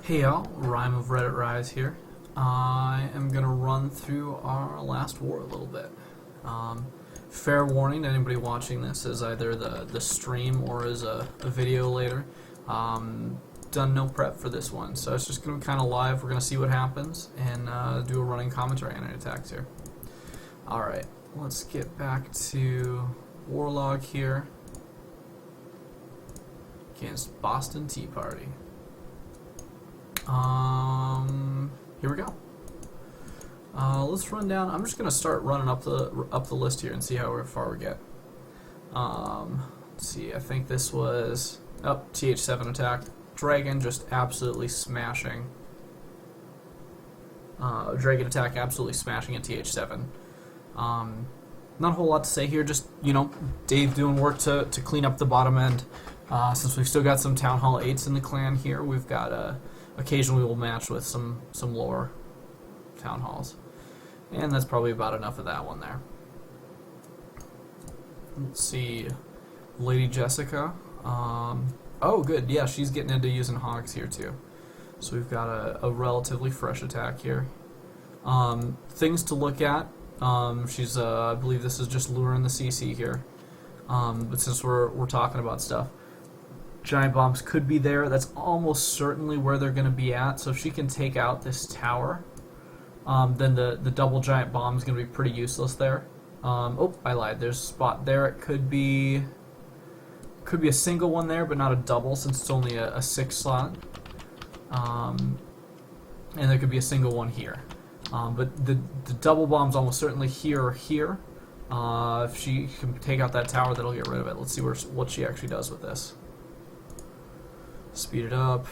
Hey y'all, Rhyme of Reddit Rise here. I am going to run through our last war a little bit. Fair warning to anybody watching this as either the stream or as a video later. Done no prep for this one, so it's just going to be kind of live. We're going to see what happens and do a running commentary on any attacks here. Alright, let's get back to Warlog here against BostonTeaParty. Here we go. Let's run down. I'm just gonna start running up the list here and see how far we get. Let's see. I think this was TH7 attack. Dragon just absolutely smashing. Dragon attack absolutely smashing at TH7. Not a whole lot to say here. Just Dave doing work to clean up the bottom end. Since we've still got some Town Hall 8s in the clan here, we've got occasionally we'll match with some lower Town Halls. And that's probably about enough of that one there. Let's see. Lady Jessica. Oh, good. Yeah, she's getting into using hogs here too. So we've got a relatively fresh attack here. Things to look at. She's, I believe this is just luring the CC here. But since we're talking about stuff, giant bombs could be there. That's almost certainly where they're going to be at. So if she can take out this tower, then the double giant bomb is going to be pretty useless there. Oh, I lied. There's a spot there. It could be a single one there, but not a double since it's only a 6 slot. And there could be a single one here. But the double bomb's almost certainly here or here. If she can take out that tower, that'll get rid of it. Let's see what she actually does with this. Speed it up.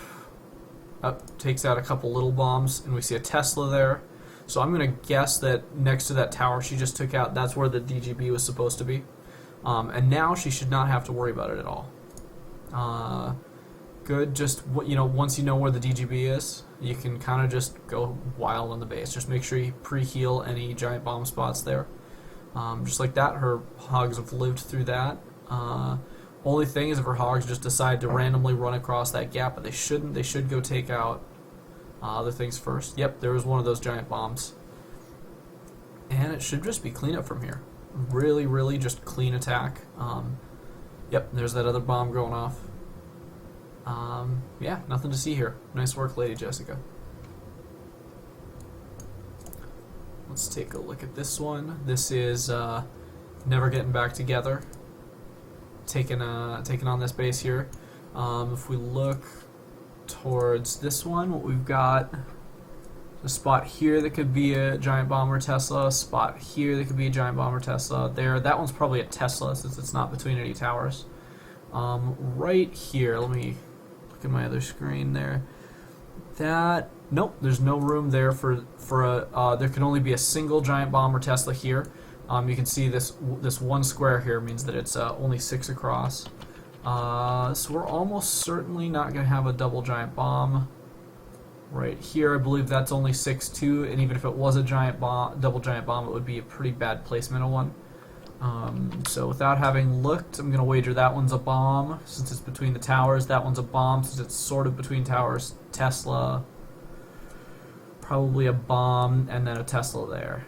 Takes out a couple little bombs, and we see a Tesla there. So I'm going to guess that next to that tower she just took out, that's where the DGB was supposed to be. And now she should not have to worry about it at all. Good. Just once you know where the DGB is, you can kind of just go wild on the base. Just make sure you pre-heal any giant bomb spots there. Just like that, her hogs have lived through that. Only thing is if her hogs just decide to randomly run across that gap, but they shouldn't. They should go take out other things first. Yep, there was one of those giant bombs. And it should just be cleanup from here. Really, really just clean attack. Yep, there's that other bomb going off. Yeah, nothing to see here. Nice work, Lady Jessica. Let's take a look at this one. This is Never Getting Back Together. Taking on this base here. If we look towards this one, what we've got, a spot here that could be a giant bomber Tesla, a spot here that could be a giant bomber Tesla. There, that one's probably a Tesla since it's not between any towers. Right here, let me look at my other screen there. Nope, there's no room there for a. There can only be a single giant bomber Tesla here. You can see this one square here means that it's only 6 across. So we're almost certainly not going to have a double giant bomb right here. I believe that's only 6 too, and even if it was a double giant bomb, it would be a pretty bad placement of one. So without having looked, I'm going to wager that one's a bomb since it's between the towers. That one's a bomb since it's sort of between towers. Tesla, probably a bomb, and then a Tesla there.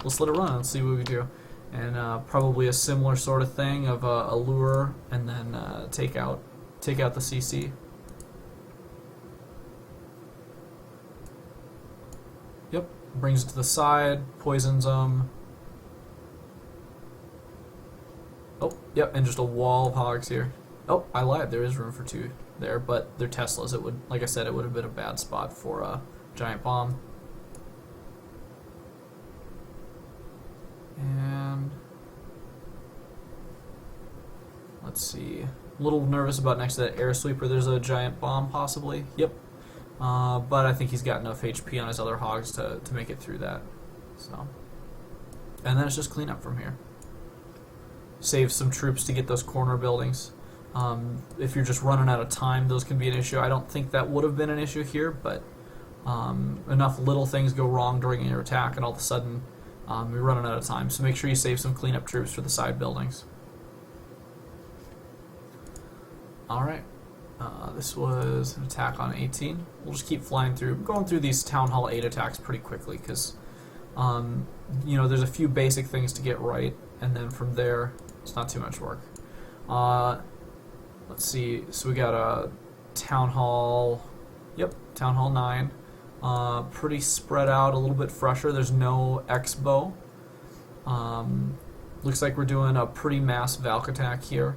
Let's let it run and see what we do. And probably a similar sort of thing of a lure and then take out the CC. Yep, brings it to the side, poisons them. Oh, yep, and just a wall of hogs here. Oh, I lied. There is room for 2 there, but they're Teslas. It would, like I said, it would have been a bad spot for a giant bomb. And let's see. A little nervous about next to that air sweeper. There's a giant bomb possibly. Yep. But I think he's got enough HP on his other hogs to make it through that. So, and then it's just clean up from here. Save some troops to get those corner buildings. If you're just running out of time, those can be an issue. I don't think that would have been an issue here, but enough little things go wrong during your attack, and all of a sudden you're running out of time. So make sure you save some cleanup troops for the side buildings. Alright, This was an attack on 18. We'll just keep flying through, going through these Town Hall 8 attacks pretty quickly because, there's a few basic things to get right, and then from there, it's not too much work. Let's see. So we got a Town Hall. Yep, Town Hall 9. Pretty spread out, a little bit fresher. There's no X-bow. Looks like we're doing a pretty mass Valk attack here.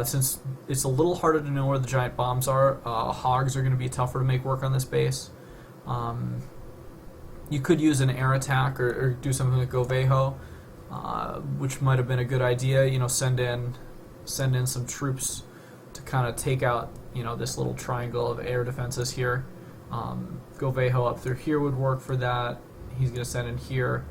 Since it's a little harder to know where the giant bombs are, hogs are going to be tougher to make work on this base. You could use an air attack or do something like Govejo, which might have been a good idea. Send in some troops to kind of take out this little triangle of air defenses here. Govejo up through here would work for that. He's going to send in here.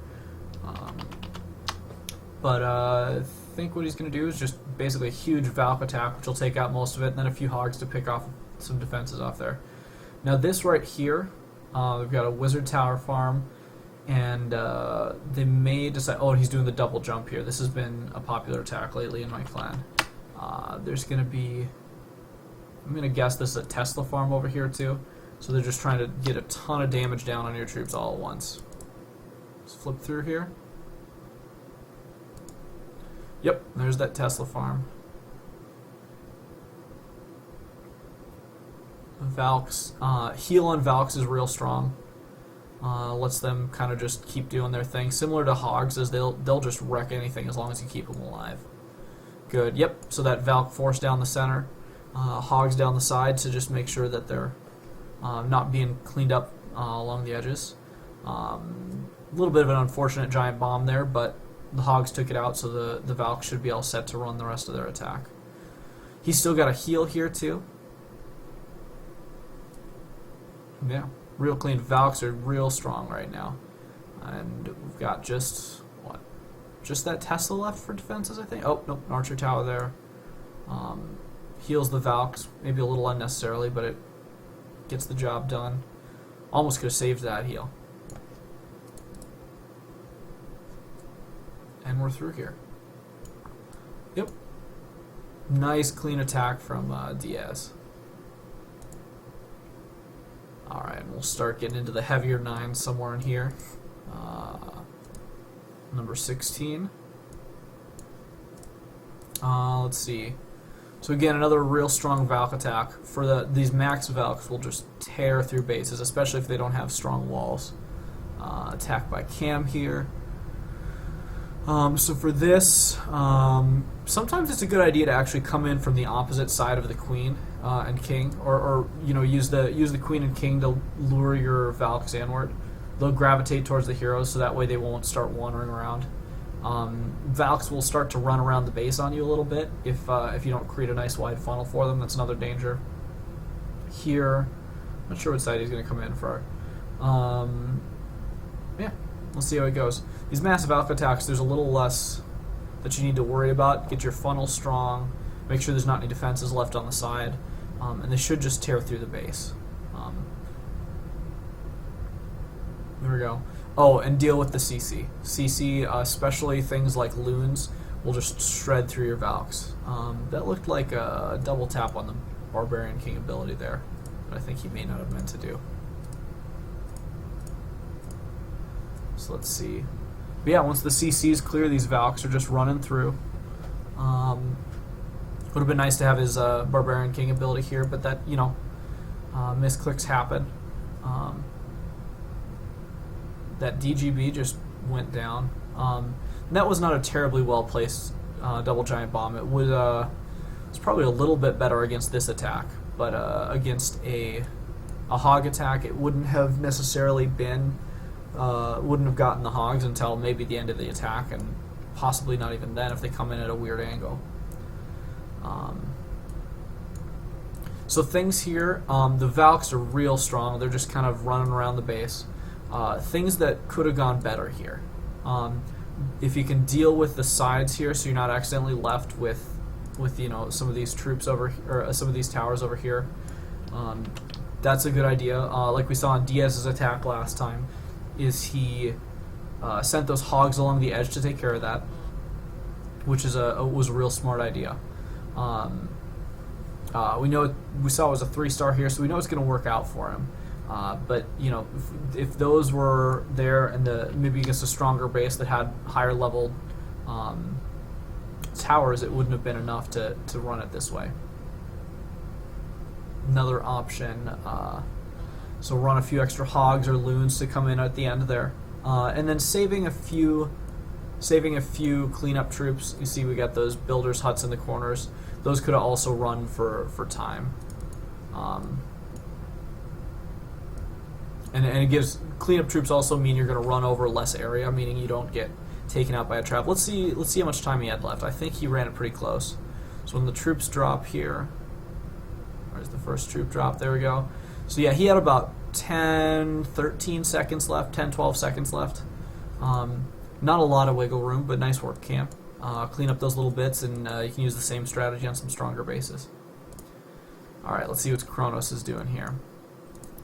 But I think what he's going to do is just basically a huge Valk attack, which will take out most of it, and then a few hogs to pick off some defenses off there. Now this right here, we've got a Wizard Tower farm, and they may decide... Oh, he's doing the double jump here. This has been a popular attack lately in my clan. There's going to be... I'm going to guess this is a Tesla farm over here too. So they're just trying to get a ton of damage down on your troops all at once. Let's flip through here. Yep, there's that Tesla farm. Valks, heal on Valks is real strong. Lets them kind of just keep doing their thing. Similar to hogs, as they'll just wreck anything as long as you keep them alive. Good. Yep. So that Valk force down the center, hogs down the side to just make sure that they're not being cleaned up along the edges. A little bit of an unfortunate giant bomb there, but the hogs took it out, so the Valk should be all set to run the rest of their attack. He's still got a heal here too. Yeah, real clean. Valks are real strong right now, and we've got just that Tesla left for defenses, I think. Oh nope, an archer tower there. Heals the Valks, maybe a little unnecessarily, but it gets the job done. Almost could have saved that heal. And we're through here. Yep. Nice clean attack from Diaz. Alright, we'll start getting into the heavier 9s somewhere in here. Number 16. Let's see. So again, another real strong Valk attack. For these max Valks will just tear through bases, especially if they don't have strong walls. Attack by Cam here. So for this, sometimes it's a good idea to actually come in from the opposite side of the queen and king, or use the queen and king to lure your Valks inward. They'll gravitate towards the heroes, so that way they won't start wandering around. Valks will start to run around the base on you a little bit if you don't create a nice wide funnel for them. That's another danger. Here, not sure what side he's going to come in for. Yeah. We'll see how it goes. These massive Valk attacks, there's a little less that you need to worry about. Get your funnel strong. Make sure there's not any defenses left on the side. And they should just tear through the base. There we go. Oh, and deal with the CC. CC, especially things like loons, will just shred through your Valks. That looked like a double tap on the Barbarian King ability there, but I think he may not have meant to do. So let's see. But yeah, once the CC is clear, these Valks are just running through. Would have been nice to have his Barbarian King ability here, but that, misclicks happen. That DGB just went down. That was not a terribly well placed double giant bomb. It was probably a little bit better against this attack, but against a hog attack, it wouldn't have necessarily been. Wouldn't have gotten the hogs until maybe the end of the attack, and possibly not even then if they come in at a weird angle. So things here, the Valks are real strong. They're just kind of running around the base. Things that could have gone better here. If you can deal with the sides here, so you're not accidentally left with some of these troops over, or some of these towers over here. That's a good idea. Like we saw in Diaz's attack last time, is he sent those hogs along the edge to take care of that, which was a real smart idea. We know we saw it was a 3-star here, so we know it's going to work out for him. But you know, if those were there and maybe against a stronger base that had higher level towers, it wouldn't have been enough to run it this way. Another option, so run a few extra hogs or loons to come in at the end there, and then saving a few cleanup troops. You see we got those builders' huts in the corners. Those could also run for time. And it gives cleanup troops also mean you're going to run over less area, meaning you don't get taken out by a trap. Let's see how much time he had left. I think he ran it pretty close. So when the troops drop here, where's the first troop drop? There we go. So yeah, he had about 10, 13 seconds left, 10, 12 seconds left. Not a lot of wiggle room, but nice work, Camp. Clean up those little bits, and you can use the same strategy on some stronger bases. Alright, let's see what Kronos is doing here.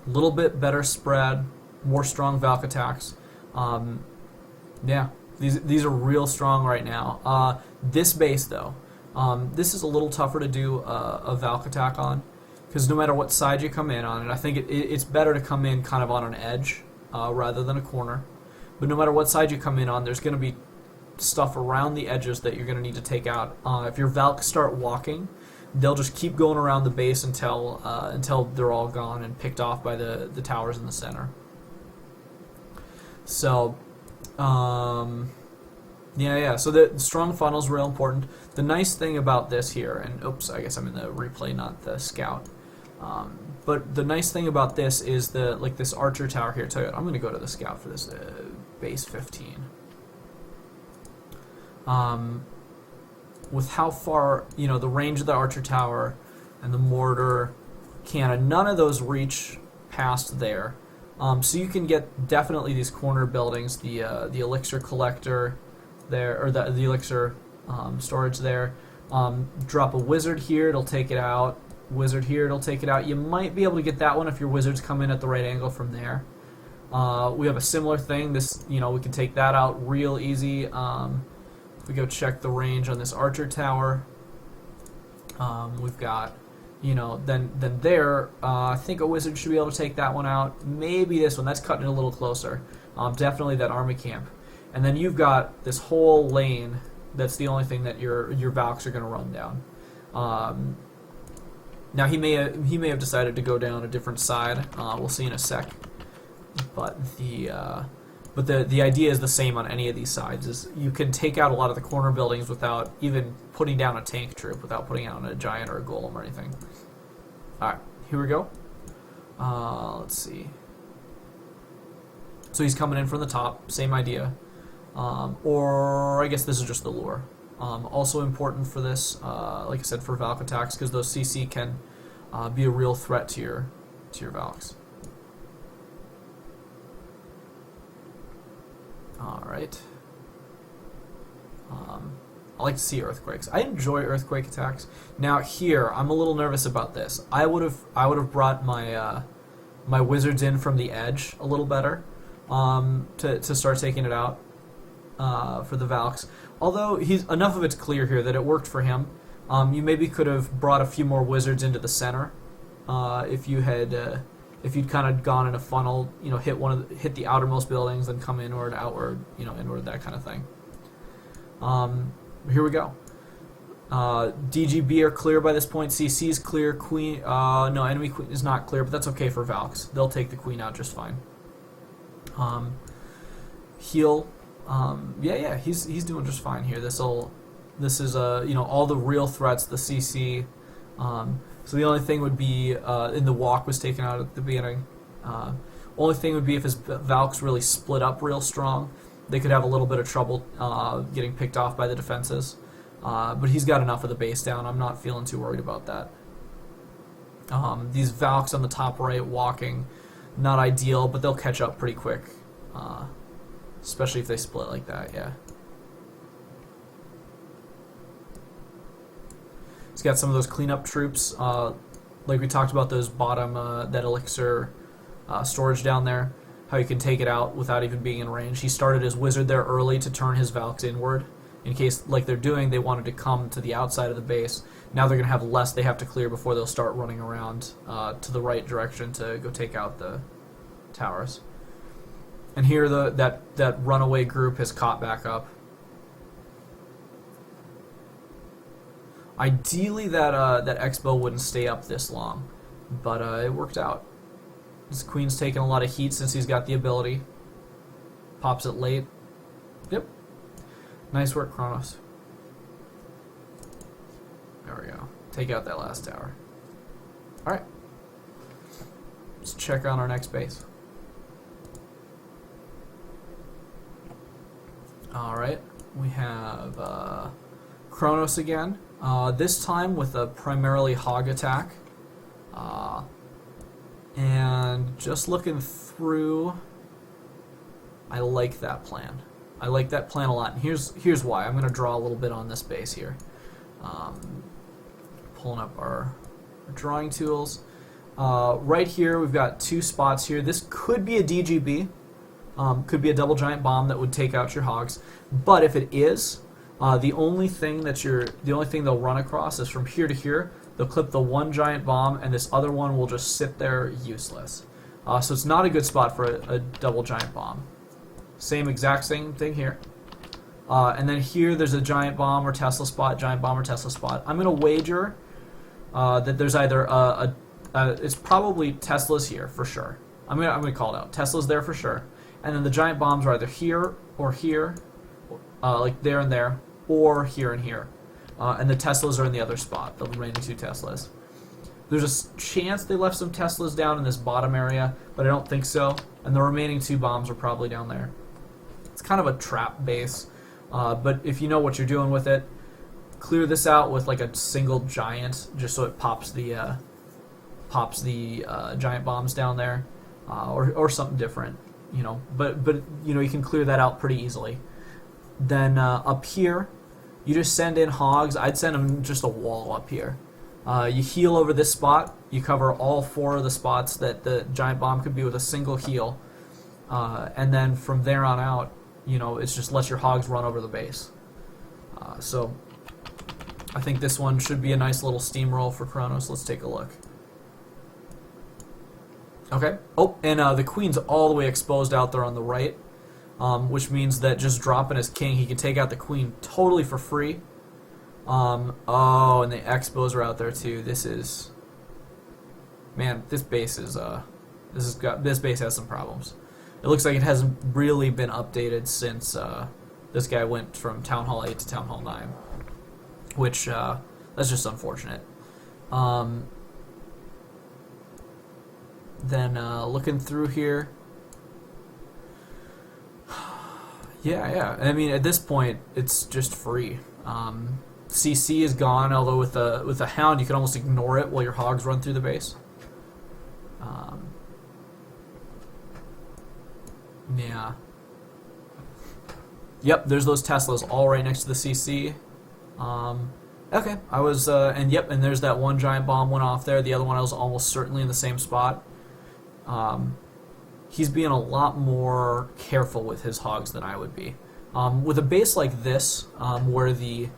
A little bit better spread, more strong Valk attacks. Yeah, these are real strong right now. This base, though, this is a little tougher to do a Valk attack on, because no matter what side you come in on, and I think it's better to come in kind of on an edge rather than a corner. But no matter what side you come in on, there's going to be stuff around the edges that you're going to need to take out. If your Valks start walking, they'll just keep going around the base until they're all gone and picked off by the towers in the center. So, yeah. So the strong funnel is real important. The nice thing about this here, and oops, I guess I'm in the replay, not the scout. But the nice thing about this is this archer tower here. Tell you what, I'm going to go to the scout for this base 15. With how far, the range of the archer tower and the mortar cannon, none of those reach past there. So you can get definitely these corner buildings, the elixir collector there, or the elixir storage there. Drop a wizard here, it'll take it out. Wizard here, it'll take it out. You might be able to get that one if your wizards come in at the right angle from there. We have a similar thing. This, we can take that out real easy. If we go check the range on this archer tower, we've got, then there, I think a wizard should be able to take that one out. Maybe this one. That's cutting it a little closer. Definitely that army camp. And then you've got this whole lane. That's the only thing that your Valks are going to run down. Now he may have decided to go down a different side. We'll see in a sec. But the idea is the same on any of these sides. Is you can take out a lot of the corner buildings without even putting down a tank troop, without putting out a giant or a golem or anything. All right, here we go. Let's see. So he's coming in from the top. Same idea. Or I guess this is just the lure. Also important for this, like I said, for Valk attacks, because those CC can be a real threat to your Valks. All right. I like to see earthquakes. I enjoy earthquake attacks. Now here, I'm a little nervous about this. I would have brought my my wizards in from the edge a little better to start taking it out for the Valks. Although enough of it's clear here that it worked for him. You maybe could have brought a few more wizards into the center if you'd kind of gone in a funnel, hit the outermost buildings, then come inward, outward, inward, that kind of thing. Here we go. DGB are clear by this point. CC's clear. Queen, no, enemy queen is not clear, but that's okay for Valks. They'll take the queen out just fine. Heal. Yeah, he's doing just fine here. This is all the real threats, the CC. So the only thing would be in the walk was taken out at the beginning. Only thing would be if his Valks really split up real strong, they could have a little bit of trouble getting picked off by the defenses. But he's got enough of the base down. I'm not feeling too worried about that. These Valks on the top right walking, not ideal, but they'll catch up pretty quick. Especially if they split like that, yeah. He's got some of those cleanup troops, like we talked about those bottom, that elixir storage down there, how you can take it out without even being in range. He started his wizard there early to turn his Valks inward, in case, like they're doing, they wanted to come to the outside of the base. Now they're going to have less they have to clear before they'll start running around to the right direction to go take out the towers. And here that runaway group has caught back up. Ideally, that X-bow wouldn't stay up this long, but it worked out. This queen's taking a lot of heat since he's got the ability. Pops it late. Yep. Nice work, Kronos. There we go. Take out that last tower. Alright. Let's check on our next base. Alright. We have Kronos again. This time with a primarily hog attack. And just looking through, I like that plan. I like that plan a lot. And here's why. I'm going to draw a little bit on this base here. Pulling up our drawing tools. Right here, we've got two spots here. This could be a DGB. Could be a double giant bomb that would take out your hogs. But if it is, the only thing they'll run across is from here to here. They'll clip the one giant bomb, and this other one will just sit there useless. So it's not a good spot for a double giant bomb. Exact same thing here. And then here there's a giant bomb or Tesla spot, giant bomb or Tesla spot. I'm going to wager that there's either it's probably Tesla's here for sure. I'm gonna call it out. Tesla's there for sure. And then the giant bombs are either here or here, like there and there, or here and here. And the Teslas are in the other spot, the remaining two Teslas. There's a chance they left some Teslas down in this bottom area, but I don't think so. And the remaining two bombs are probably down there. It's kind of a trap base, but if you know what you're doing with it, clear this out with like a single giant, just so it pops the giant bombs down there, or something different, you know. But you know, you can clear that out pretty easily. Then up here, you just send in hogs. I'd send them just a wall up here. You heal over this spot. You cover all 4 of the spots that the giant bomb could be with a single heal, and then from there on out, you know, it's just let your hogs run over the base. So I think this one should be a nice little steamroll for Kronos. Let's take a look. Okay. Oh, and the queen's all the way exposed out there on the right, which means that just dropping his king, he can take out the queen totally for free. Oh, and the X-bows are out there too. This is, man, this base is this base has some problems. It looks like it hasn't really been updated since this guy went from Town Hall 8 to Town Hall 9, which that's just unfortunate. Then looking through here, yeah. I mean, at this point, it's just free. CC is gone, although with a hound, you can almost ignore it while your hogs run through the base. Yeah. Yep, there's those Teslas all right next to the CC. Okay, I was, and yep, and there's that one giant bomb went off there. The other one I was almost certainly in the same spot. He's being a lot more careful with his hogs than I would be. With a base like this, where the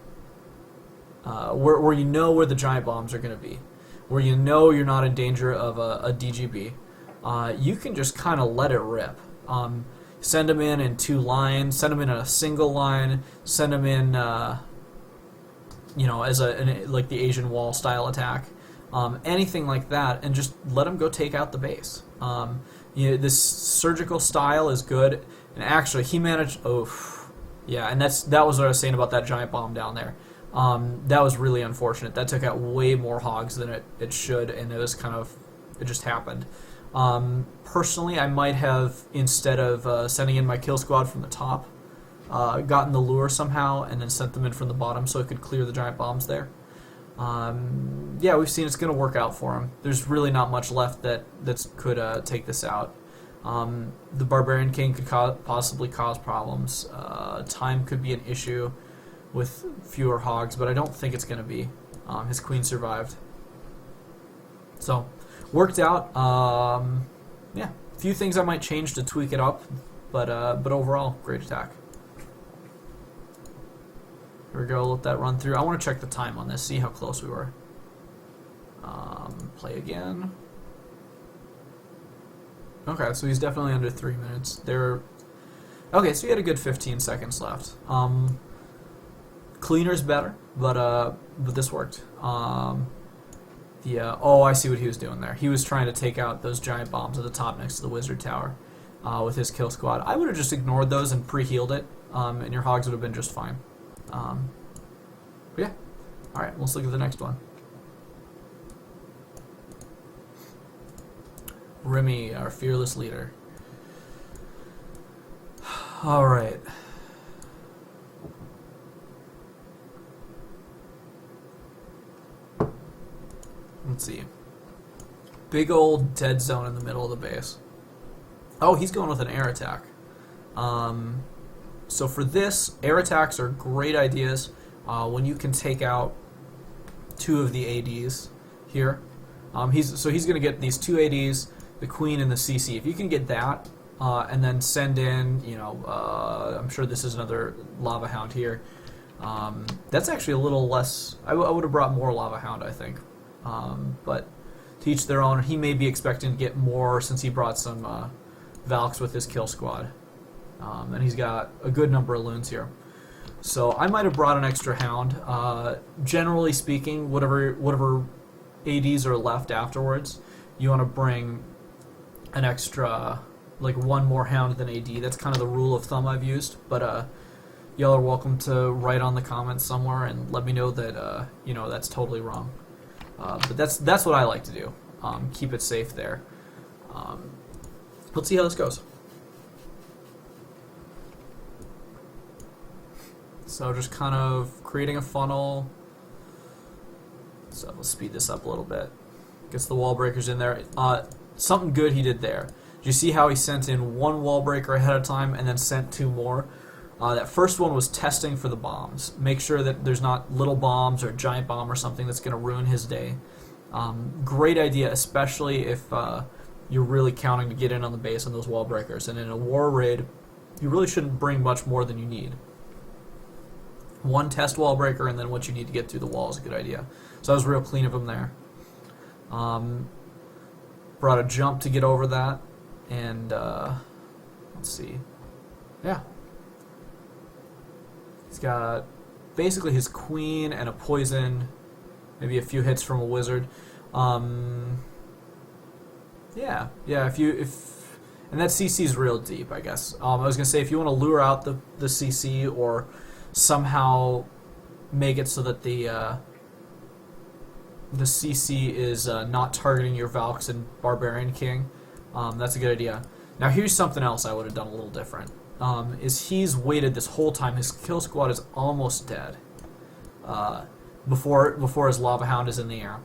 where you know where the giant bombs are going to be, where you know you're not in danger of a DGB, you can just kind of let it rip. Send them in 2 lines, send them in a single line, send them in, you know, as like the Asian wall style attack, anything like that, and just let them go take out the base. You know, this surgical style is good, and actually he managed. Oh, yeah, and that was what I was saying about that giant bomb down there. That was really unfortunate. That took out way more hogs than it should, and it just happened. Personally, I might have, instead of sending in my kill squad from the top, gotten the lure somehow and then sent them in from the bottom so it could clear the giant bombs there. Yeah, we've seen it's going to work out for him. There's really not much left that could take this out. The Barbarian King could possibly cause problems. Time could be an issue with fewer hogs, but I don't think it's going to be. His queen survived. So, worked out. Yeah, a few things I might change to tweak it up, but overall, great attack. Here we go, let that run through. I want to check the time on this, see how close we were. Play again. Okay, so he's definitely under 3 minutes. Okay, so he had a good 15 seconds left. Cleaner's better, but this worked. Yeah. Oh, I see what he was doing there. He was trying to take out those giant bombs at the top next to the wizard tower with his kill squad. I would have just ignored those and pre-healed it, and your hogs would have been just fine. But yeah. All right, let's look at the next one. Remy, our fearless leader. All right. Let's see. Big old dead zone in the middle of the base. Oh, he's going with an air attack. So for this, air attacks are great ideas when you can take out 2 of the ADs here. He's going to get these 2 ADs, the Queen and the CC. If you can get that, and then send in, I'm sure this is another Lava Hound here. That's actually a little less. I would have brought more Lava Hound, I think. But to each their own. He may be expecting to get more since he brought some Valks with his kill squad. And he's got a good number of loons here. So I might have brought an extra Hound. Generally speaking, whatever ADs are left afterwards, you want to bring an extra, like 1 more Hound than AD. That's kind of the rule of thumb I've used. But y'all are welcome to write on the comments somewhere and let me know that that's totally wrong. But that's what I like to do. Keep it safe there. Let's see how this goes. So just kind of creating a funnel. So let's speed this up a little bit. Gets the wall breakers in there. Something good he did there. Did you see how he sent in 1 wall breaker ahead of time and then sent 2 more? That first one was testing for the bombs. Make sure that there's not little bombs or a giant bomb or something that's going to ruin his day. Great idea, especially if you're really counting to get in on the base on those wall breakers. And in a war raid, you really shouldn't bring much more than you need. 1 test wall breaker and then what you need to get through the wall is a good idea. So that was real clean of him there. Brought a jump to get over that. And let's see. Yeah. He's got basically his queen and a poison, maybe a few hits from a wizard. Yeah. And that CC is real deep, I guess. I was gonna say if you want to lure out the CC or somehow make it so that the CC is not targeting your Valks and Barbarian King, that's a good idea. Now here's something else I would have done a little different. Is he's waited this whole time. His kill squad is almost dead before his Lava Hound is in the air.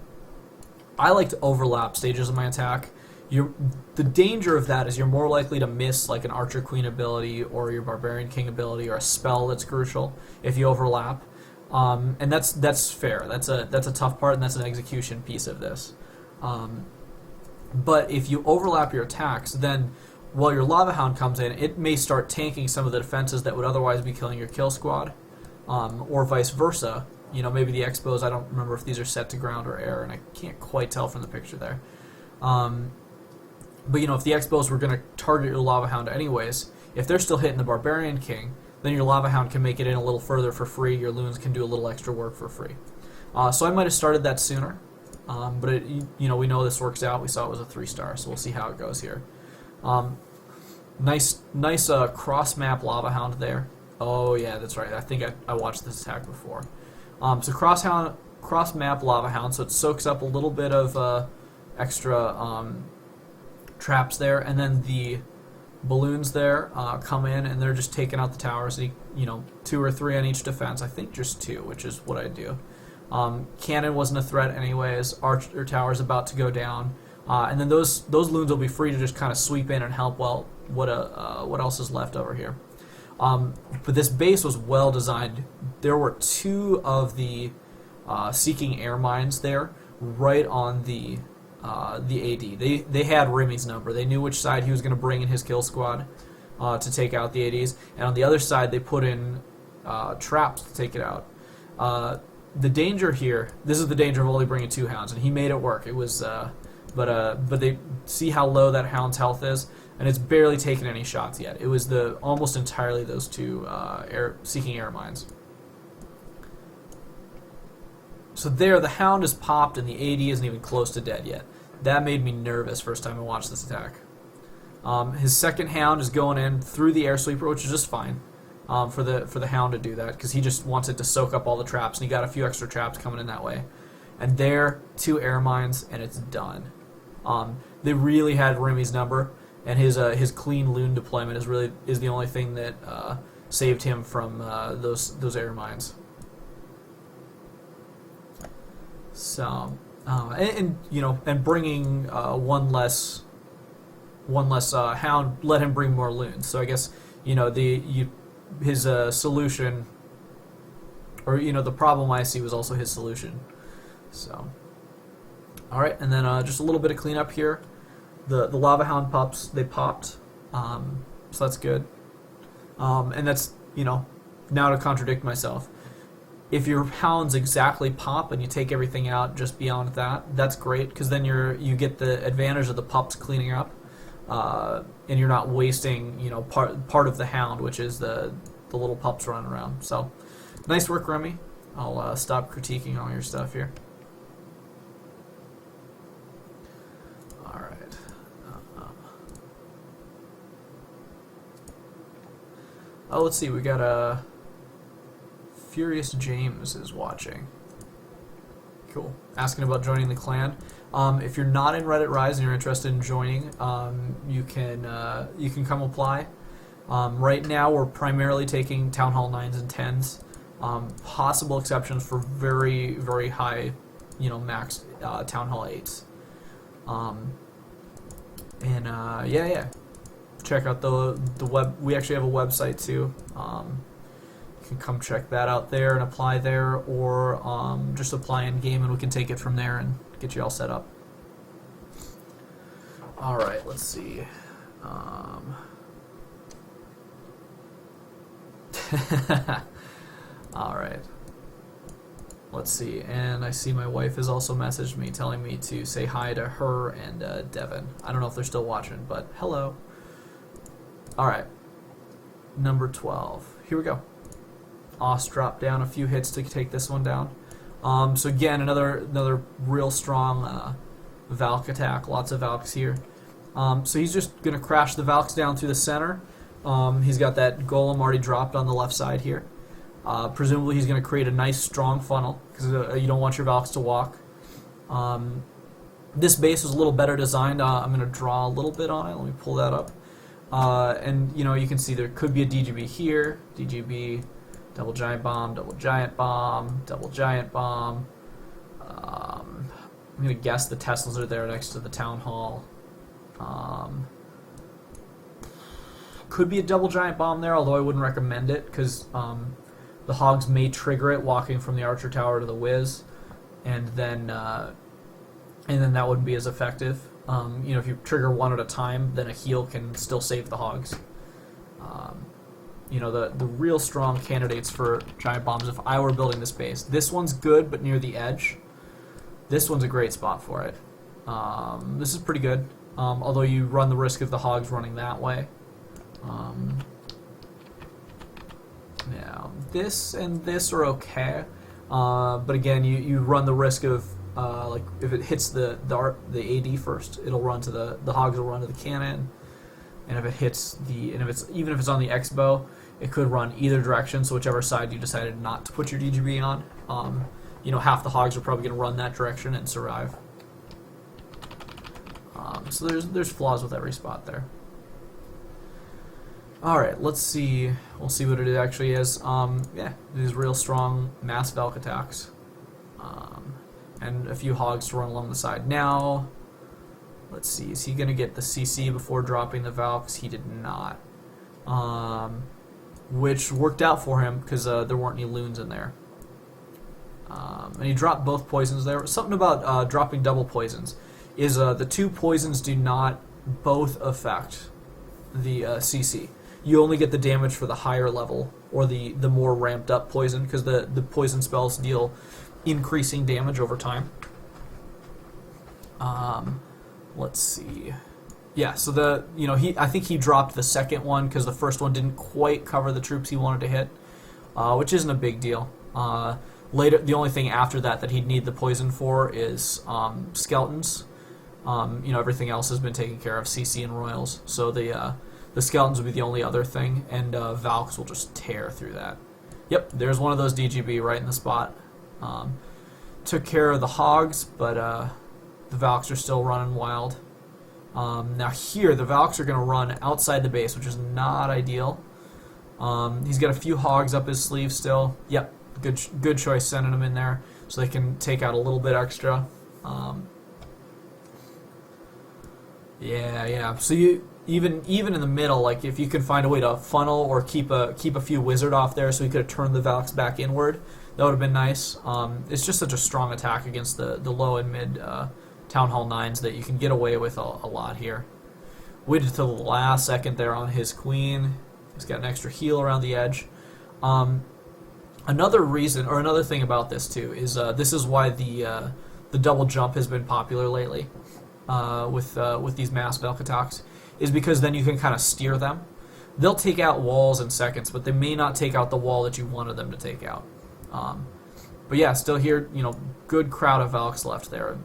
I like to overlap stages of my attack. The danger of that is you're more likely to miss like an Archer Queen ability or your Barbarian King ability or a spell that's crucial if you overlap. And that's fair. That's a tough part, and that's an execution piece of this. But if you overlap your attacks, then while your Lava Hound comes in, it may start tanking some of the defenses that would otherwise be killing your kill squad, or vice versa. Maybe the Expos, I don't remember if these are set to ground or air, and I can't quite tell from the picture there. But if the Expos were going to target your Lava Hound anyways, if they're still hitting the Barbarian King, then your Lava Hound can make it in a little further for free, your loons can do a little extra work for free. So I might have started that sooner, but we know this works out. We saw it was a 3-star, so we'll see how it goes here. Nice cross-map Lava Hound there. Oh yeah, that's right. I think I watched this attack before. So cross-map Lava Hound, so it soaks up a little bit of extra traps there, and then the balloons there come in, and they're just taking out the towers. 2 or 3 on each defense. I think just 2, which is what I do. Cannon wasn't a threat anyways. Archer tower's about to go down. And then those loons will be free to just kind of sweep in and help. Well, what else is left over here? But this base was well designed. There were 2 of the seeking air mines there, right on the AD. They had Remy's number. They knew which side he was going to bring in his kill squad to take out the ADs, and on the other side they put in traps to take it out. The danger here, this is the danger of only bringing 2 hounds, and he made it work. It was, but they see how low that hound's health is, and it's barely taken any shots yet. It was almost entirely those 2 seeking air mines. So there, the hound is popped, and the AD isn't even close to dead yet. That made me nervous first time I watched this attack. His second hound is going in through the air sweeper, which is just fine for the hound to do that, because he just wants it to soak up all the traps, and he got a few extra traps coming in that way. And there, 2 air mines, and it's done. They really had Remy's number, and his clean loon deployment is the only thing that saved him from those air mines. So, and bringing one less hound let him bring more loons. So I guess his solution, or the problem I see was also his solution. So, all right, and then just a little bit of cleanup here. The lava hound pups, they popped, so that's good. And that's now to contradict myself. If your hounds exactly pop and you take everything out just beyond that, that's great, because then you get the advantage of the pups cleaning up, and you're not wasting part of the hound, which is the little pups running around. So nice work, Remy. I'll stop critiquing all your stuff here. All right. Let's see. We got Furious James is watching. Cool. Asking about joining the clan. If you're not in Reddit Rise and you're interested in joining, you can come apply. Right now, we're primarily taking Town Hall 9s and 10s. Possible exceptions for very, very high, max Town Hall 8s. Yeah. Check out the web. We actually have a website too. You can come check that out there and apply there, or just apply in game and we can take it from there and get you all set up. All right, let's see. All right. Let's see. And I see my wife has also messaged me telling me to say hi to her and Devin. I don't know if they're still watching, but hello. All right. Number 12. Here we go. Oss dropped down a few hits to take this one down. So again, another real strong Valk attack. Lots of Valks here. So he's just going to crash the Valks down through the center. He's got that Golem already dropped on the left side here. Presumably he's going to create a nice strong funnel, because you don't want your Valks to walk. This base is a little better designed. I'm going to draw a little bit on it. Let me pull that up. And you can see there could be a DGB here. DGB... Double giant bomb, double giant bomb, double giant bomb. I'm going to guess the Teslas are there next to the town hall. Could be a double giant bomb there, although I wouldn't recommend it, because the hogs may trigger it walking from the archer tower to the whiz, and then that wouldn't be as effective. If you trigger one at a time, then a heal can still save the hogs. The real strong candidates for giant bombs, if I were building this base. This one's good, but near the edge. This one's a great spot for it. This is pretty good, although you run the risk of the hogs running that way. Now, this and this are okay, but again, you run the risk of if it hits the AD first, it'll run to the hogs will run to the cannon. And if it hits even if it's on the X-bow, it could run either direction. So whichever side you decided not to put your DGB on, half the hogs are probably going to run that direction and survive. So there's flaws with every spot there. All right, let's see. We'll see what it actually is. These real strong mass Valk attacks, and a few hogs to run along the side. Now, let's see. Is he going to get the CC before dropping the Valks? He did not, which worked out for him because there weren't any loons in there. And he dropped both poisons there. Something about dropping double poisons is the 2 poisons do not both affect the CC. You only get the damage for the higher level or the more ramped up poison, because the poison spells deal increasing damage over time. Let's see. Yeah, so I think he dropped the second one because the first one didn't quite cover the troops he wanted to hit, which isn't a big deal. Later, the only thing after that he'd need the poison for is skeletons. Everything else has been taken care of, CC and royals. So the skeletons will be the only other thing, and Valks will just tear through that. Yep, there's one of those DGB right in the spot. Took care of the hogs, but the Valks are still running wild. Now here, the Valks are going to run outside the base, which is not ideal. He's got a few hogs up his sleeve still. Yep, good choice sending them in there so they can take out a little bit extra. Yeah. So you even in the middle, like if you can find a way to funnel or keep a few wizard off there, so he could have turned the Valks back inward, that would have been nice. It's just such a strong attack against the low and mid Town Hall 9s that you can get away with a lot here. Waited to the last second there on his queen. He's got an extra heal around the edge. Another reason, or another thing about this too, is this is why the double jump has been popular lately with these mass Valk attacks, is because then you can kind of steer them. They'll take out walls in seconds, but they may not take out the wall that you wanted them to take out. But yeah, still here, good crowd of Valks left there.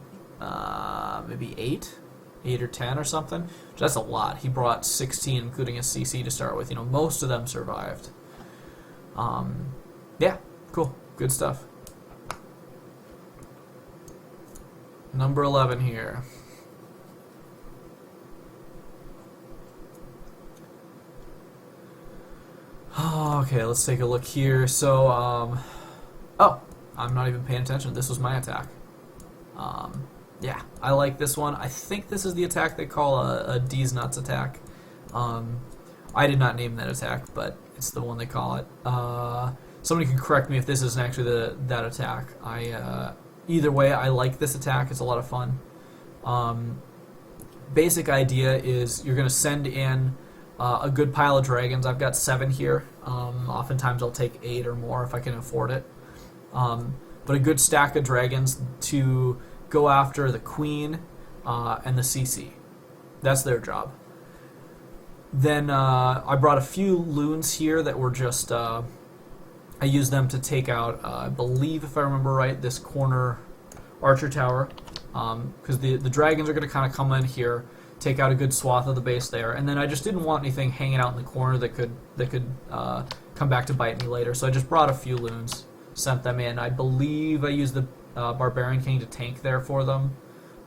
Maybe 8 or 10 or something. That's a lot. He brought 16, including a CC to start with. Most of them survived. Yeah, cool. Good stuff. Number 11 here. Okay, let's take a look here. So, oh, I'm not even paying attention. This was my attack. Yeah, I like this one. I think this is the attack they call a D's Nuts attack. I did not name that attack, but it's the one they call it. Somebody can correct me if this isn't actually that attack. Either way, I like this attack. It's a lot of fun. Basic idea is you're going to send in a good pile of dragons. I've got 7 here. Oftentimes I'll take 8 or more if I can afford it. But a good stack of dragons to go after the queen and the CC. That's their job. Then I brought a few loons here that were just... I used them to take out, I believe, if I remember right, this corner archer tower. Because the dragons are going to kind of come in here, take out a good swath of the base there, and then I just didn't want anything hanging out in the corner that could come back to bite me later. So I just brought a few loons, sent them in. I believe I used the Barbarian King to tank there for them.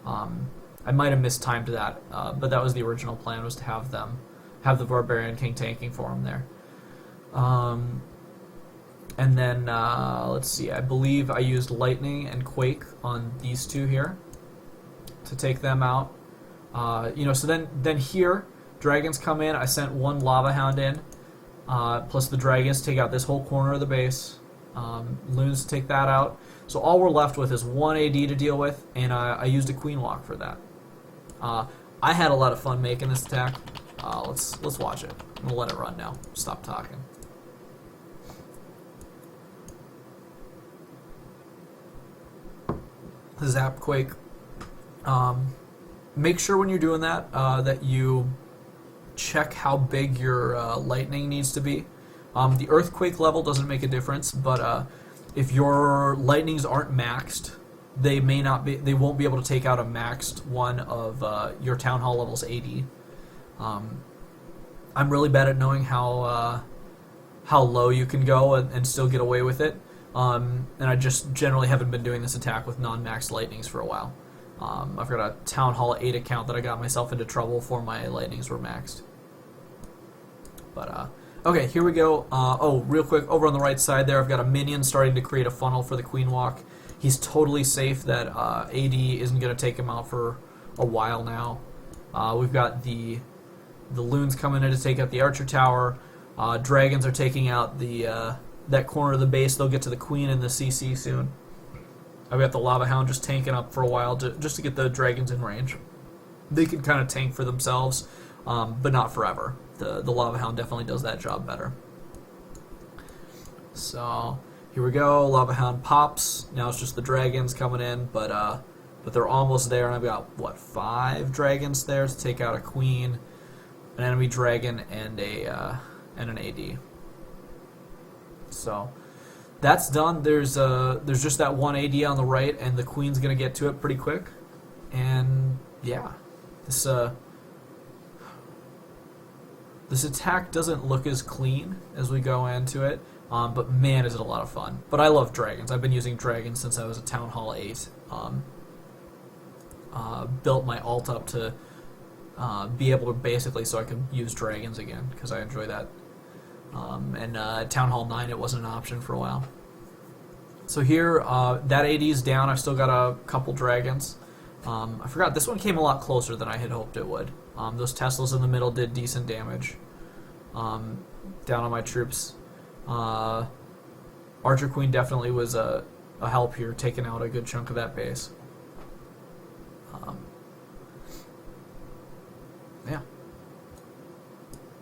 I might have mistimed that, but that was the original plan, was to have the Barbarian King tanking for him there. And then let's see, I believe I used Lightning and Quake on these 2 here to take them out. So then here, dragons come in. I sent 1 Lava Hound in, plus the dragons take out this whole corner of the base. Loons to take that out. So all we're left with is 1 AD to deal with, and I used a Queen Walk for that. I had a lot of fun making this attack. Let's watch it. I'm gonna let it run now. Stop talking. Zap Quake. Make sure when you're doing that that you check how big your lightning needs to be. The earthquake level doesn't make a difference, but if your lightnings aren't maxed, they won't be able to take out a maxed one of your town hall levels 80. I'm really bad at knowing how low you can go and still get away with it. And I just generally haven't been doing this attack with non-maxed lightnings for a while. I've got a Town Hall 8 account that I got myself into trouble for my lightnings were maxed. But, okay, here we go. Real quick, over on the right side there, I've got a minion starting to create a funnel for the Queen Walk. He's totally safe that AD isn't going to take him out for a while now. We've got the loons coming in to take out the Archer Tower. Dragons are taking out that corner of the base. They'll get to the Queen and the CC soon. I've got the Lava Hound just tanking up for a while just to get the dragons in range. They can kind of tank for themselves, but not forever. The Lava Hound definitely does that job better. So here we go. Lava Hound pops. Now it's just the dragons coming in, but they're almost there, and I've got what, 5 dragons there to take out a queen, an enemy dragon, and an AD. So that's done. There's just that one AD on the right, and the queen's gonna get to it pretty quick. And yeah, this attack doesn't look as clean as we go into it, but man, is it a lot of fun. But I love dragons. I've been using dragons since I was at Town Hall 8. Built my alt up to be able to basically so I could use dragons again, because I enjoy that. And at Town Hall 9 it wasn't an option for a while. So here, that AD's down. I've still got a couple dragons. I forgot, this one came a lot closer than I had hoped it would. Those Teslas in the middle did decent damage down on my troops. Archer Queen definitely was a help here, taking out a good chunk of that base. Yeah.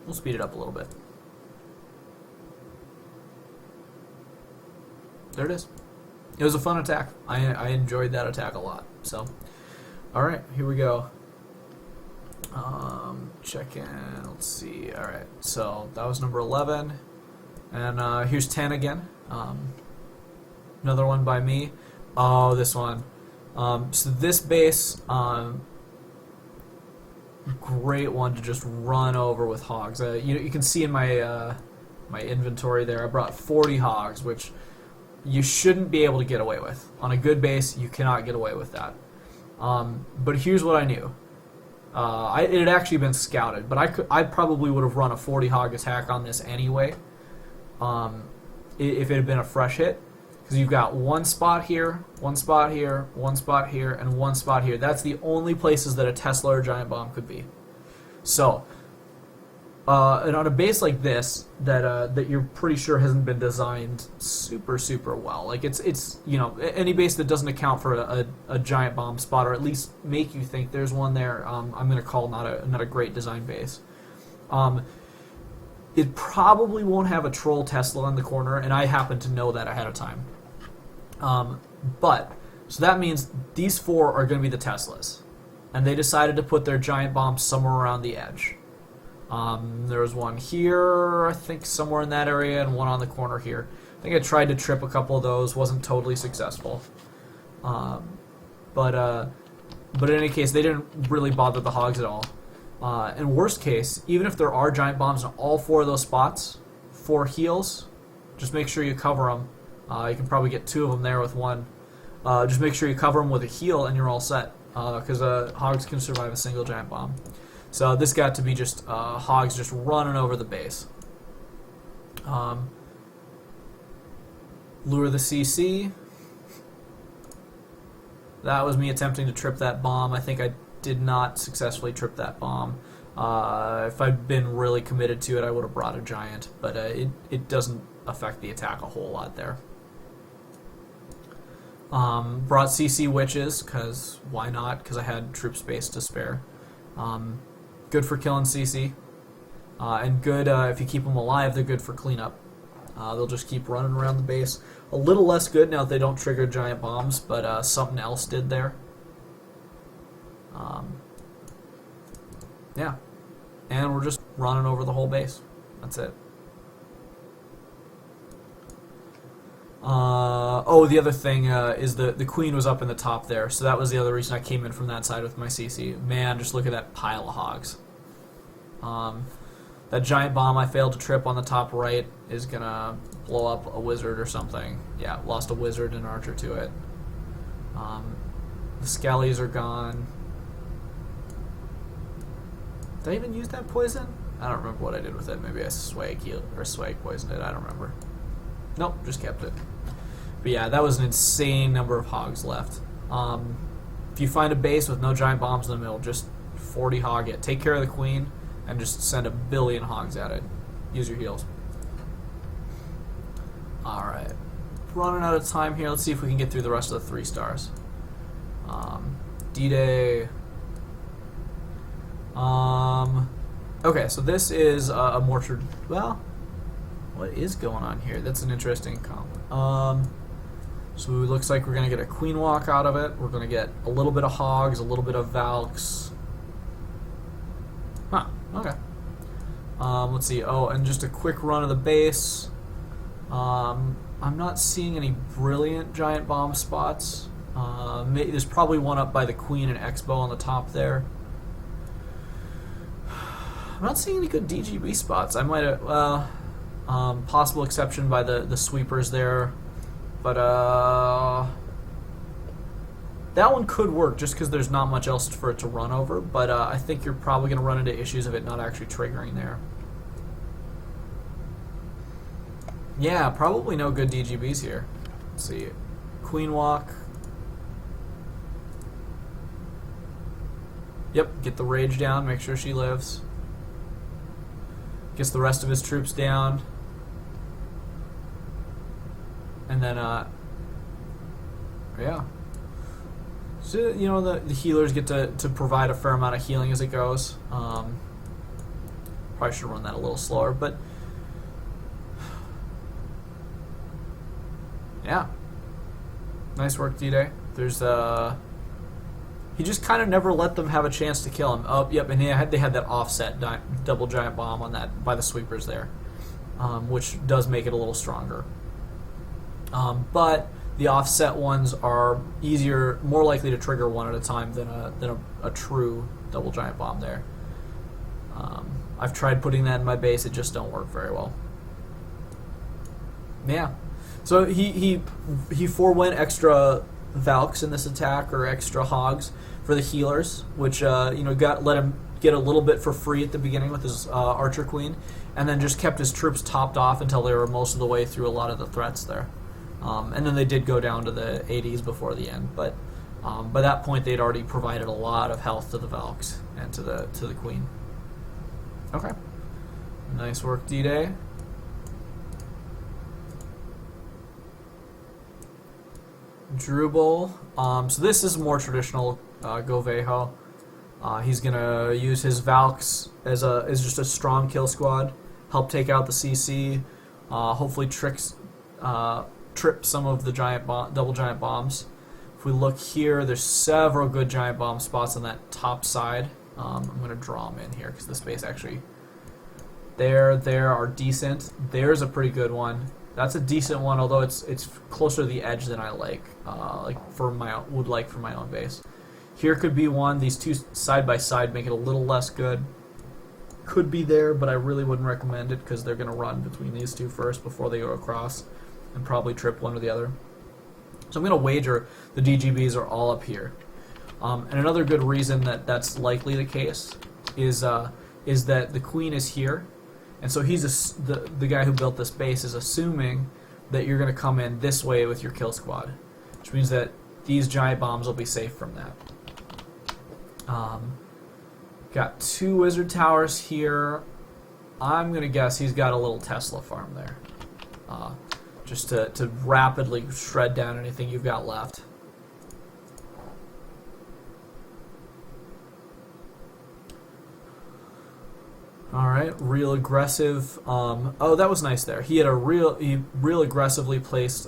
We'll speed it up a little bit. There it is. It was a fun attack. I enjoyed that attack a lot. So, alright, here we go. Check in. Let's see. Alright, so that was number 11. And here's 10 again. Another one by me. Oh, this one. So this base, great one to just run over with hogs. You can see in my my inventory there, I brought 40 hogs, which you shouldn't be able to get away with. On a good base, you cannot get away with that. But here's what I knew. It had actually been scouted, but I probably would have run a 40 hog attack on this anyway, if it had been a fresh hit. Because you've got one spot here, one spot here, one spot here, and one spot here. That's the only places that a Tesla or Giant Bomb could be. So, and on a base like this, that you're pretty sure hasn't been designed super well. Like it's you know, any base that doesn't account for a Giant Bomb spot, or at least make you think there's one there, I'm going to call not a great design base. It probably won't have a Troll Tesla in the corner, and I happen to know that ahead of time. So that means these 4 are going to be the Teslas. And they decided to put their Giant Bombs somewhere around the edge. There was one here, I think somewhere in that area, and one on the corner here. I think I tried to trip a couple of those, wasn't totally successful. But in any case, they didn't really bother the hogs at all. In worst case, even if there are Giant Bombs in all 4 of those spots, 4 heals, just make sure you cover them. You can probably get 2 of them there with one. Just make sure you cover them with a heal and you're all set. Because hogs can survive a single Giant Bomb. So this got to be just hogs just running over the base. Lure the CC. That was me attempting to trip that bomb. I think I did not successfully trip that bomb. If I'd been really committed to it, I would have brought a giant, but it doesn't affect the attack a whole lot there. Brought CC witches, because why not? Because I had troop space to spare. Good for killing CC. And good, if you keep them alive, they're good for cleanup. They'll just keep running around the base. A little less good now that they don't trigger giant bombs, but something else did there. Yeah. And we're just running over the whole base. That's it. Oh, the other thing is the queen was up in the top there, so that was the other reason I came in from that side with my CC. Man, just look at that pile of hogs. That giant bomb I failed to trip on the top right is gonna blow up a wizard or something. Yeah, lost a wizard and archer to it. The skellies are gone. Did I even use that poison? I don't remember what I did with it. Maybe I swag poisoned it. I don't remember. Nope, just kept it. But yeah, that was an insane number of hogs left. If you find a base with no giant bombs in the middle, just 40 hog it. Take care of the queen and just send a billion hogs at it. Use your heals. Alright. Running out of time here. Let's see if we can get through the rest of the 3 stars. D-Day. Okay, so this is a more well, What is going on here? That's an interesting comment. So it looks like we're going to get a queen walk out of it. We're going to get a little bit of hogs, a little bit of valks. Huh, okay. Let's see. Oh, and just a quick run of the base. I'm not seeing any brilliant giant bomb spots. There's probably one up by the queen and Expo on the top there. I'm not seeing any good DGB spots. I might have, possible exception by the sweepers there. But that one could work just because there's not much else for it to run over. But I think you're probably going to run into issues of it not actually triggering there. Yeah, probably no good DGBs here. Let's see. Queen walk. Yep, get the rage down, make sure she lives. Gets the rest of his troops down. And then, yeah. So, you know, the healers get to provide a fair amount of healing as it goes. Probably should run that a little slower, but yeah. Nice work, D-Day. There's, he just kind of never let them have a chance to kill him. Oh, yep, and they had that offset double giant bomb on that by the sweepers there, which does make it a little stronger. But the offset ones are easier, more likely to trigger one at a time than a true double giant bomb there. I've tried putting that in my base; it just don't work very well. Yeah, so he forewent extra Valks in this attack, or extra hogs for the healers, which let him get a little bit for free at the beginning with his archer queen, and then just kept his troops topped off until they were most of the way through a lot of the threats there. And then they did go down to the 80s before the end, but by that point they'd already provided a lot of health to the Valks and to the queen. Okay, nice work, D-Day. Drupal. So this is more traditional Govejo. He's gonna use his Valks as just a strong kill squad, help take out the CC, hopefully trip some of the double giant bombs. If we look here, there's several good giant bomb spots on that top side. I'm gonna draw them in here because the space actually there are decent. There's a pretty good one. That's a decent one, although it's closer to the edge than I would like for my own base. Here could be one. These two side by side make it a little less good. Could be there, but I really wouldn't recommend it because they're going to run between these two first before they go across and probably trip one or the other. So I'm going to wager the DGBs are all up here. And another good reason that that's likely the case is that the queen is here. And so the guy who built this base is assuming that you're going to come in this way with your kill squad, which means that these giant bombs will be safe from that. Got two wizard towers here. I'm going to guess he's got a little Tesla farm there, just to rapidly shred down anything you've got left. All right, real aggressive. Oh, that was nice there. He had he real aggressively placed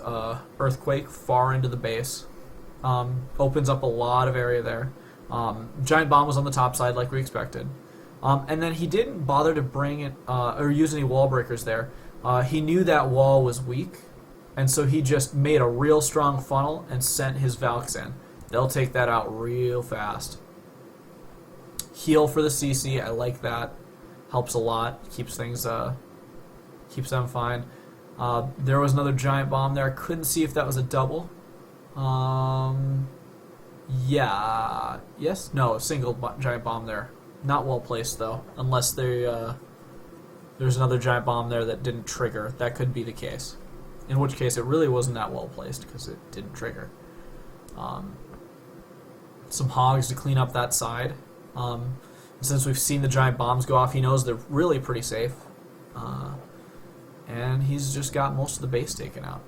earthquake far into the base. Opens up a lot of area there. Giant bomb was on the top side like we expected. And then he didn't bother to bring it or use any wall breakers there. He knew that wall was weak, and so he just made a real strong funnel and sent his Valks in. They'll take that out real fast. Heal for the CC, I like that. Helps a lot. Keeps things keeps them fine. There was another giant bomb there. I couldn't see if that was a double. Yeah. Yes? No, single giant bomb there. Not well placed though, unless there's another giant bomb there that didn't trigger. That could be the case. In which case, it really wasn't that well placed because it didn't trigger. Some hogs to clean up that side. Since we've seen the giant bombs go off, he knows they're really pretty safe. And he's just got most of the base taken out.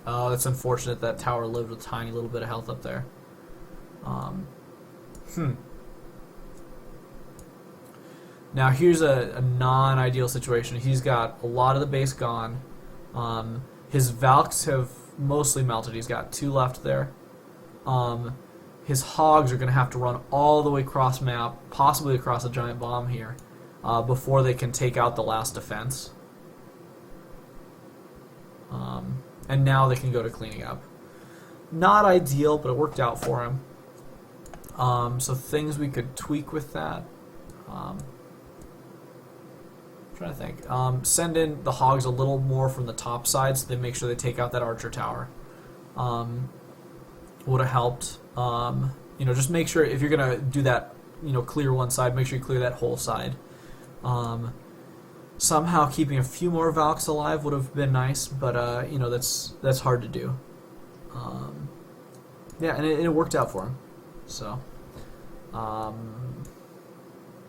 Oh, that's unfortunate that tower lived with a tiny little bit of health up there. Now here's a non-ideal situation. He's got a lot of the base gone. His Valks have mostly melted. He's got 2 left there. His Hogs are going to have to run all the way across map, possibly across a giant bomb here, before they can take out the last defense. And now they can go to cleaning up. Not ideal, but it worked out for him. So things we could tweak with that. I'm trying to think. Send in the Hogs a little more from the top side so they make sure they take out that archer tower. Would have helped. Just make sure if you're gonna do that, clear one side, make sure you clear that whole side. Somehow keeping a few more Valks alive would have been nice, but that's hard to do. Yeah, and it worked out for him. So,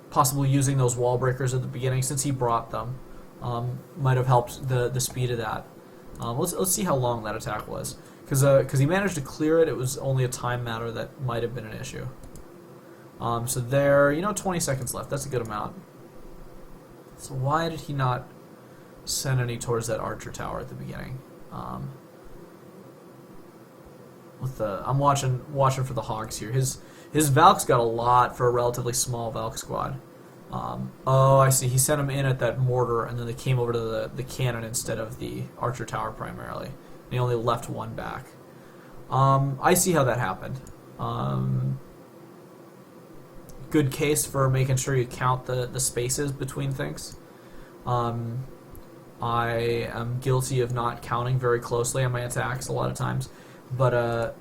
possibly using those wall breakers at the beginning since he brought them might have helped the speed of that. Let's see how long that attack was, because he managed to clear it. It was only a time matter that might have been an issue. So there, 20 seconds left. That's a good amount. So why did he not send any towards that archer tower at the beginning? I'm watching for the Hogs here. His Valk's got a lot for a relatively small Valk squad. Oh, I see. He sent him in at that mortar, and then they came over to the cannon instead of the archer tower primarily. And he only left 1 back. I see how that happened. Good case for making sure you count the spaces between things. I am guilty of not counting very closely on my attacks a lot of times, but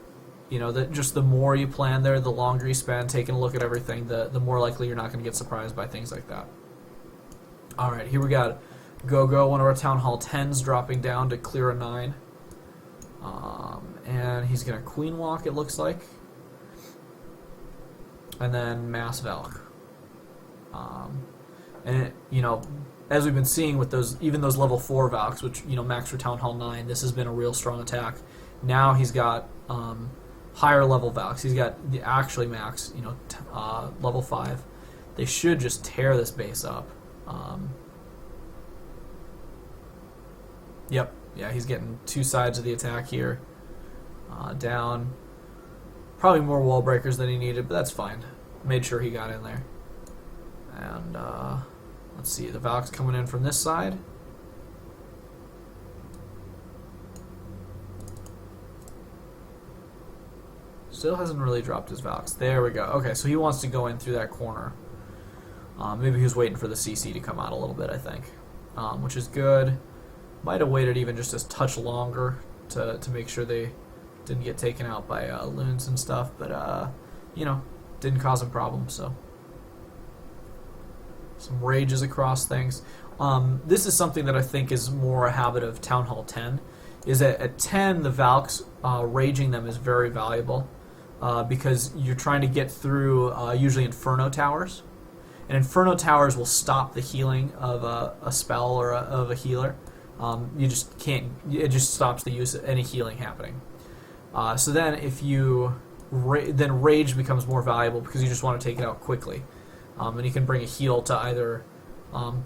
just the more you plan there, the longer you spend taking a look at everything, the more likely you're not going to get surprised by things like that. All right, here we got Go-Go, one of our Town Hall 10s, dropping down to clear a 9, and he's going to Queen Walk, it looks like. And then Mass Valk. As we've been seeing with even those level 4 Valks, which, max for Town Hall 9, this has been a real strong attack. Now he's got higher level Valks. He's got the actually max, level 5. They should just tear this base up. Yep, yeah, he's getting 2 sides of the attack here. Down. Probably more wall breakers than he needed, but that's fine. Made sure he got in there. And let's see, the Valk's coming in from this side. Still hasn't really dropped his Valks. There we go. Okay, so he wants to go in through that corner. Maybe he was waiting for the CC to come out a little bit, I think. Which is good. Might have waited even just a touch longer to make sure they didn't get taken out by loons and stuff, but didn't cause him problems. So some rages across things. This is something that I think is more a habit of Town Hall 10. Is that at 10 the Valks raging them is very valuable because you're trying to get through usually Inferno towers, and Inferno towers will stop the healing of a spell or of a healer. You just can't. It just stops the use of any healing happening. So then if you then rage becomes more valuable because you just want to take it out quickly, and you can bring a heal to either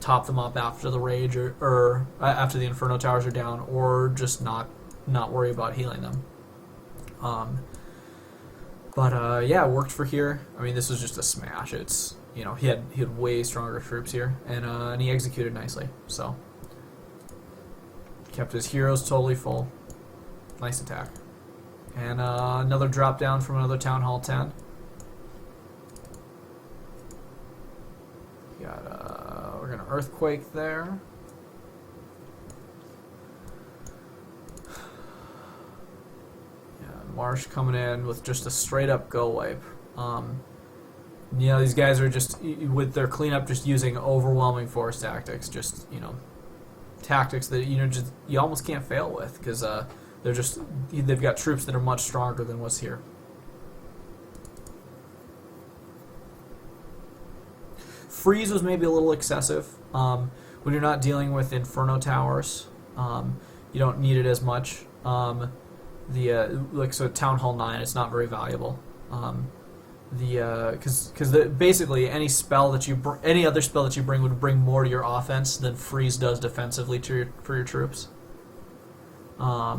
top them up after the rage or after the Inferno towers are down, or just not worry about healing them. Yeah, it worked for here. I mean, this was just a smash. It's he had way stronger troops here, and he executed nicely. So kept his heroes totally full. Nice attack. And another drop down from another Town Hall 10. We're gonna Earthquake there. Yeah, Marsh coming in with just a straight up go wipe. These guys are just, with their cleanup, just using overwhelming force tactics. Just, tactics that, just you almost can't fail with, because they've got troops that are much stronger than what's here. Freeze was maybe a little excessive. When you're not dealing with Inferno towers, you don't need it as much. So Town Hall 9, it's not very valuable. because basically any spell that any other spell that you bring would bring more to your offense than freeze does defensively for your troops. But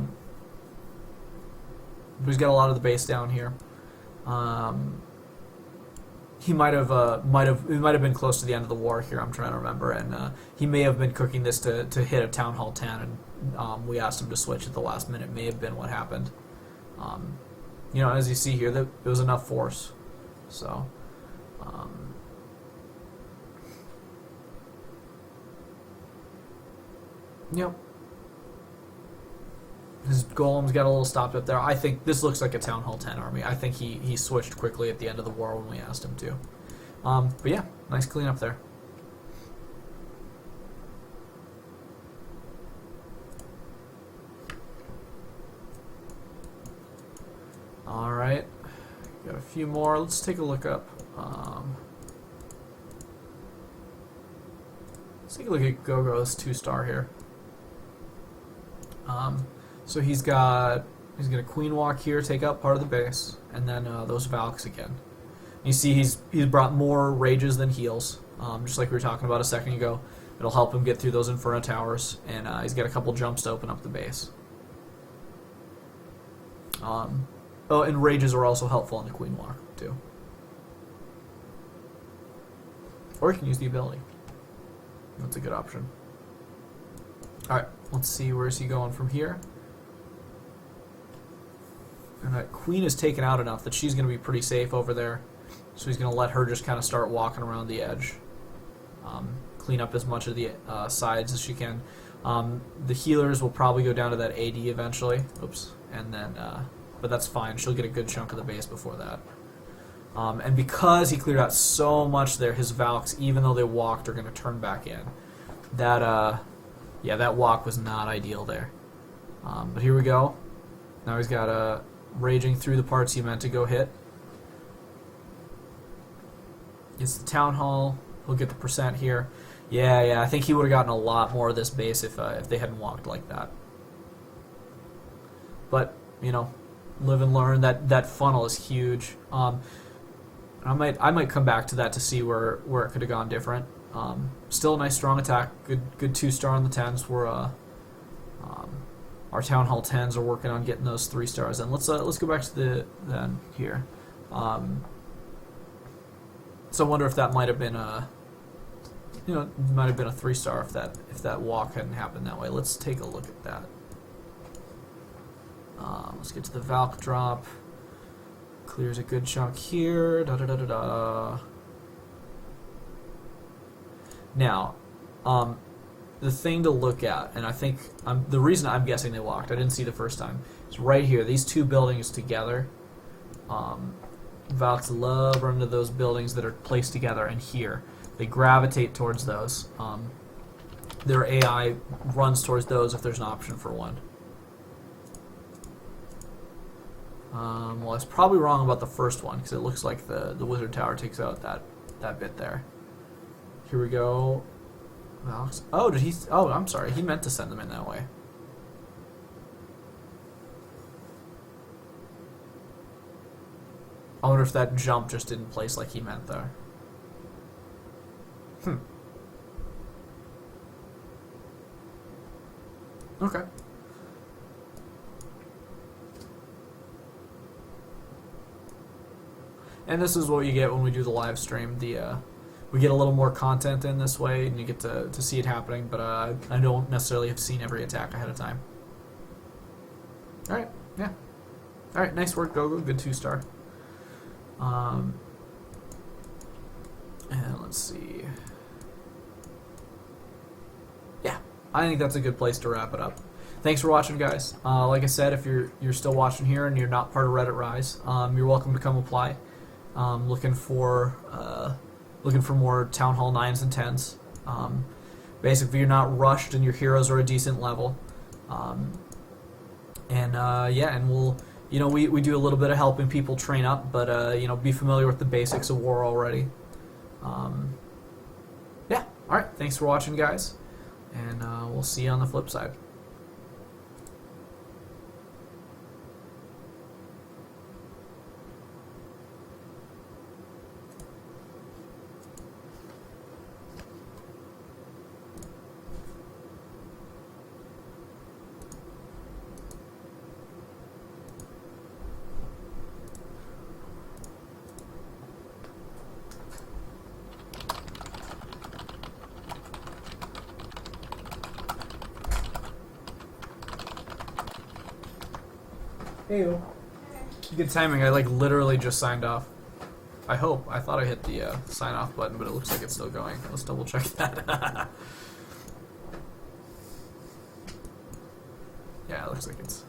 he's got a lot of the base down here. He might have been close to the end of the war here. I'm trying to remember, and he may have been cooking this to hit a Town Hall 10, and we asked him to switch at the last minute. May have been what happened. As you see here, there was enough force. So, yep. His golems got a little stopped up there. I think this looks like a Town Hall 10 army. I think he switched quickly at the end of the war when we asked him to. But yeah, nice cleanup there. All right, got a few more. Let's take a look up. Let's take a look at Gogo's 2-star here. So he's gonna Queen Walk here, take out part of the base, and then those Valks again. You see he's brought more rages than heals, just like we were talking about a second ago. It'll help him get through those Inferno towers, and he's got a couple jumps to open up the base. And rages are also helpful in the Queen Walk too. Or you can use the ability. That's a good option. Alright, let's see, where's he going from here? And that Queen is taken out enough that she's going to be pretty safe over there. So he's going to let her just kind of start walking around the edge. Clean up as much of the sides as she can. The healers will probably go down to that AD eventually. Oops. And then, but that's fine. She'll get a good chunk of the base before that. And because he cleared out so much there, his Valks, even though they walked, are going to turn back in. That walk was not ideal there. But here we go. Now he's got raging through the parts he meant to go hit. It's the Town Hall. He'll get the percent here. Yeah, I think he would have gotten a lot more of this base if they hadn't walked like that. But, live and learn. That funnel is huge. I might come back to that to see where it could have gone different. Still a nice strong attack. Good 2-star on the 10s. Our Town Hall 10s are working on getting those 3 stars. And let's go back to the then here. So I wonder if that might have been a 3-star if that walk hadn't happened that way. Let's take a look at that. Let's get to the Valk drop. Clears a good chunk here. Now, the thing to look at, and I think the reason I'm guessing they walked, I didn't see the first time, is right here. These two buildings together. Valks love running to those buildings that are placed together, and here they gravitate towards those. Their AI runs towards those if there's an option for one. Well, I was probably wrong about the first one because it looks like the Wizard Tower takes out that bit there. Here we go. Valks. Oh, did he? Oh, I'm sorry. He meant to send them in that way. I wonder if that jump just didn't place like he meant there. Okay. And this is what you get when we do the live stream. We get a little more content in this way, and you get to see it happening, but I don't necessarily have seen every attack ahead of time. Alright, yeah. Alright, nice work, Gogo. Good 2-star. And let's see. Yeah, I think that's a good place to wrap it up. Thanks for watching, guys. Like I said, if you're still watching here and you're not part of Reddit Rise, you're welcome to come apply. Looking for more Town Hall 9s and 10s. Basically, you're not rushed and your heroes are a decent level. And we'll, we do a little bit of helping people train up, but be familiar with the basics of war already. Yeah, all right. Thanks for watching, guys, and we'll see you on the flip side. Heyo. Good timing. I like literally just signed off. I hope. I thought I hit the sign off button, but it looks like it's still going. Let's double check that. Yeah, it looks like it's